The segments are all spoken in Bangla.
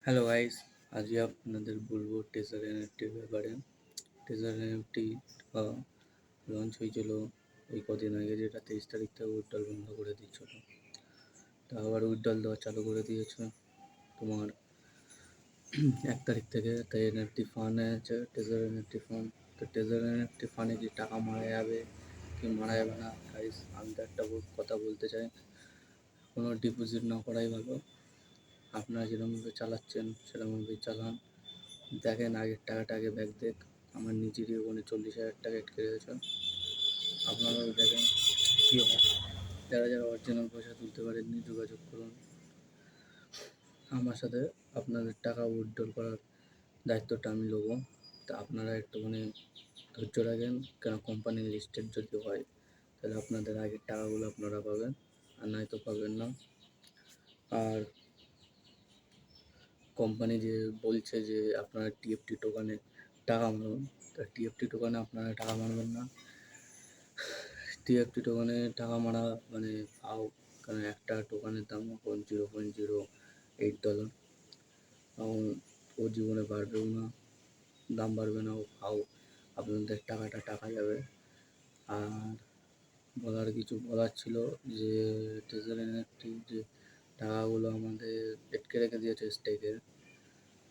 হ্যালো গাইস, আজকে আপনাদের বলবো টেজার এনএফটির ব্যাপারে। টেজার এনএফটি লঞ্চ হয়েছিল ওই কদিন আগে, যেটা 23 তারিখ থেকে উইথড্রল বন্ধ করে দিচ্ছিল। তা আবার উইথড্রল দেওয়া চালু করে দিয়েছে তোমার 1 তারিখ থেকে। তাই এনএফটি ফান্ড আছে, টেজার এনএফটি ফান্ড। তো টেজার এনএফটি ফান্ডে কি টাকা মারা যাবে কি মারা যাবে না গাইস, আমি তো একটা কথা বলতে চাই, কোনো ডিপোজিট না করাই ভালো। আপনারা যেরকমভাবে চালাচ্ছেন সেরকমভাবেই চালান। দেখেন আগের টাকাটা আগে ব্যাক দেখ। আমার নিজেরই ওখানে 40,000 টাকা আটকে গেছে। আপনারাও দেখেন কী হয়। যারা যারা অরিজিনাল পয়সা তুলতে পারেননি যোগাযোগ করুন আমার সাথে। আপনাদের টাকা উইথড্রল করার দায়িত্বটা আমি নেবো। তা আপনারা একটুখানি ধৈর্য রাখেন, কেন কোম্পানির লিস্টেড যদি হয় তাহলে আপনাদের আগের টাকাগুলো আপনারা পাবেন, আর নয়তো পাবেন না। আর কোম্পানি যে বলছে যে আপনারা টিএফটি টোকানে টাকা মারুন, তা টিএফটি টোকানে আপনারা টাকা মারবেন না। টিএফটি টোকানে টাকা মারা মানে ফাও, কারণ একটা টোকানের দাম এখন $0.08। এখন ও জীবনে বাড়বেও না, দাম বাড়বে না, ও ফাও। আপনাদের টাকাটা টাকা যাবে। আর বলার ছিল যে ট্রেজার এনএফটি যে টাকাগুলো আমাদের আটকে রেখে দিয়েছে স্টেকের,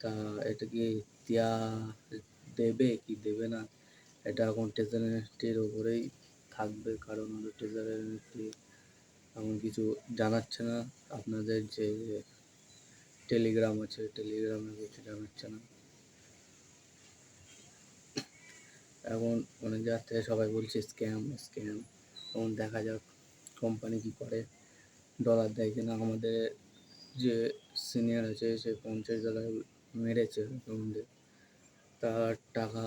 তা এটা কি দেয়া দেবে কি দেবে না, এটা এখন ট্রেজার এনএফটির ওপরেই থাকবে। কারণ হলো ট্রেজার এনএফটি এমন কিছু জানাচ্ছে না। আপনাদের যে টেলিগ্রাম আছে, টেলিগ্রামে কিছু জানাচ্ছে না। এখন অনেক জায়গা থেকে সবাই বলছে স্ক্যাম স্ক্যাম। এখন দেখা যাক কোম্পানি কী করে, ডলার দেয় কিনা। আমাদের যে সিনিয়র আছে সে 50,000 মেরেছে অ্যাকাউন্টে, তার টাকা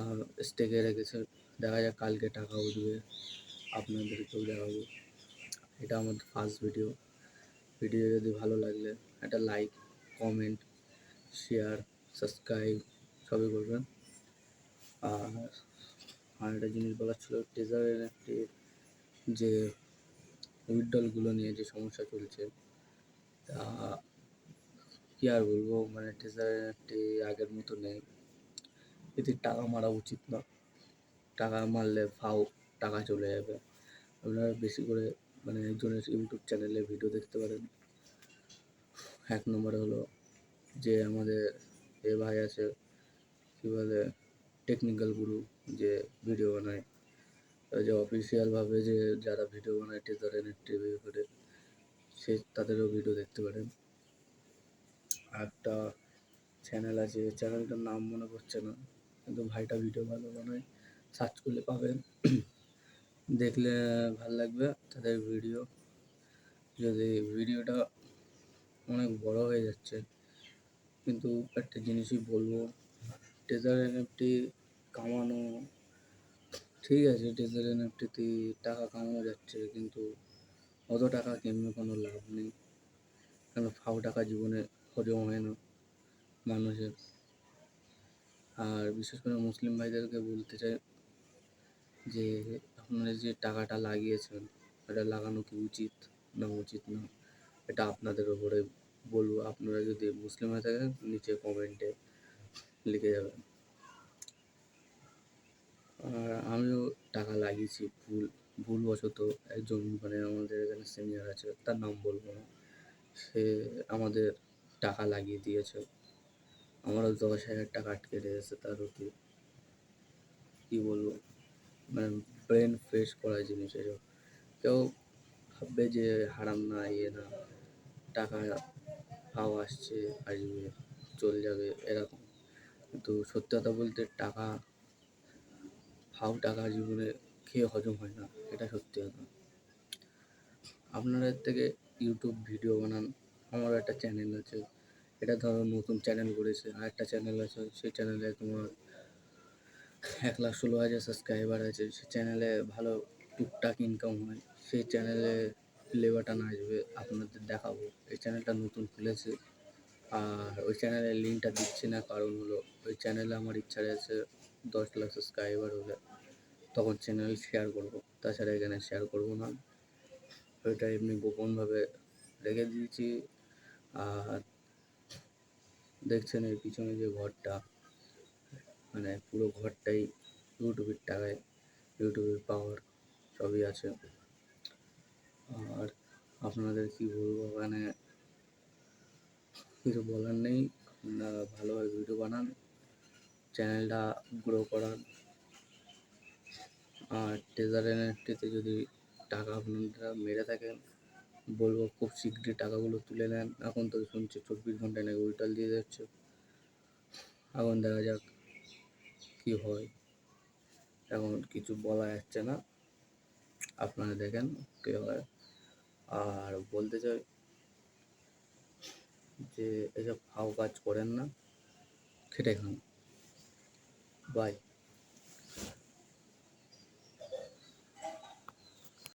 স্টেকে রেখেছে। দেখা যাক কালকে টাকা উঠবে, আপনাদেরকেও দেখাবো। এটা আমাদের ফার্স্ট ভিডিও। ভিডিও যদি ভালো লাগলে একটা লাইক, কমেন্ট, শেয়ার, সাবস্ক্রাইব সবই করবেন। আর একটা জিনিস বলার ছিল, ট্রেজার এনএফটির যে উইথড্রলগুলো নিয়ে যে সমস্যা চলছে, তা কী আর বলবো, মানে ট্রেজার এনএফটি আগের মতো নেই। এতে টাকা মারা উচিত না, টাকা মারলে ফাও, টাকা চলে যাবে। আপনারা বেশি করে মানে একজনের ইউটিউব চ্যানেলে ভিডিও দেখতে পারেন। 1 নম্বরে হলো যে আমাদের এ ভাই আছে, কী বলে, টেকনিক্যাল গুরু, যে ভিডিও বানায়, যে অফিসিয়ালভাবে যে যারা ভিডিও বানায় ট্রেজার এনএফটি ব্যাপারে, সে তাদেরও ভিডিও দেখতে পারেন। একটা চ্যানেল আছে, চ্যানেলটার নাম মনে পড়ছে না, কিন্তু ভাইটা ভিডিও ভালো বানায়, সার্চ করলে পাবেন। দেখলে ভাল লাগবে তাদের ভিডিও। যদি ভিডিওটা অনেক বড় হয়ে যাচ্ছে, কিন্তু একটা জিনিসই বলবো, ট্রেজার এনএফটি কামানো ঠিক আছে, ট্রেজার এনএফটিতে টাকা কামানো যাচ্ছে, কিন্তু অত টাকা কেমনে কোনো লাভ নেই, কেন ফাও টাকা জীবনে হজম হয় না মানুষের। আর বিশেষ করে মুসলিম ভাইদেরকে বলতে চাই যে আপনারা যে টাকাটা লাগিয়েছেন, এটা লাগানো কি উচিত না উচিত না, এটা আপনাদের ওপরে বলবো। আপনারা যদি মুসলিম হয়ে থাকেন নিচে কমেন্টে লিখে যাবেন। আর আমিও টাকা লাগিয়েছি ভুলবশত। একজন মানে আমাদের এখানে সিনিয়র আছে, তার নাম বলবো না, সে আমাদের টাকা লাগিয়ে দিয়েছে। আমারও 10,000 টাকা আটকে রয়েছে তার ওতে। কী বলবো, মানে ব্রেন ফ্রেশ করার জিনিস এসব। কেউ ভাববে যে হারাম না, ইয়ে না, টাকা ফাও আসছে, আসবে, চলে যাবে এরকম। কিন্তু সত্যি কথা বলতে টাকা ফাও টাকা জীবনে খেয়ে হজম হয় না, এটা সত্যি কথা। আপনারা এর থেকে ইউটিউব ভিডিও বানান। আমারও একটা চ্যানেল আছে, এটা ধরো নতুন চ্যানেল করেছে। আর একটা চ্যানেল আছে, সেই চ্যানেলে তোমার 1,16,000 সাবস্ক্রাইবার আছে। সেই চ্যানেলে ভালো টুকটাক ইনকাম হয়। সেই চ্যানেলে প্লে বাটন আসবে, আপনাদের দেখাবো। এই চ্যানেলটা নতুন খুলেছে, আর ওই চ্যানেলের লিঙ্কটা দিচ্ছি না, কারণ হলো ওই চ্যানেলে আমার ইচ্ছা আছে 10 লাখ সাবস্ক্রাইবার হলে তখন চ্যানেল শেয়ার করবো, তাছাড়া এখানে শেয়ার করবো না। ওইটা এমনি গোপনভাবে রেখে দিয়েছি। আর দেখছেন এর পিছনে যে ঘরটা, মানে পুরো ঘরটাই ইউটিউবের টাকায়, ইউটিউবের পাওয়ার সবই আছে। আর আপনাদের কি বলবো, মানে কিছু বলার নেই। আপনারা ভালোভাবে ভিডিও বানান, চ্যানেলটা গ্রো করান। আর ট্রেজার এনএফটিতে যদি টাকা আপনারা মেরে থাকেন, বলবো খুব শীঘ্রই টাকাগুলো তুলে নেন। এখন তো শুনছি 24 ঘন্টায় নাকি উইথড্রল দিয়ে যাচ্ছে। এখন দেখা যাক কি হয়, এখন কিছু বলা যাচ্ছে না, আপনারা দেখেন কি হয়। আর বলতে চাই যে এসব ফাও কাজ করেন না, খেটে খান। বাই।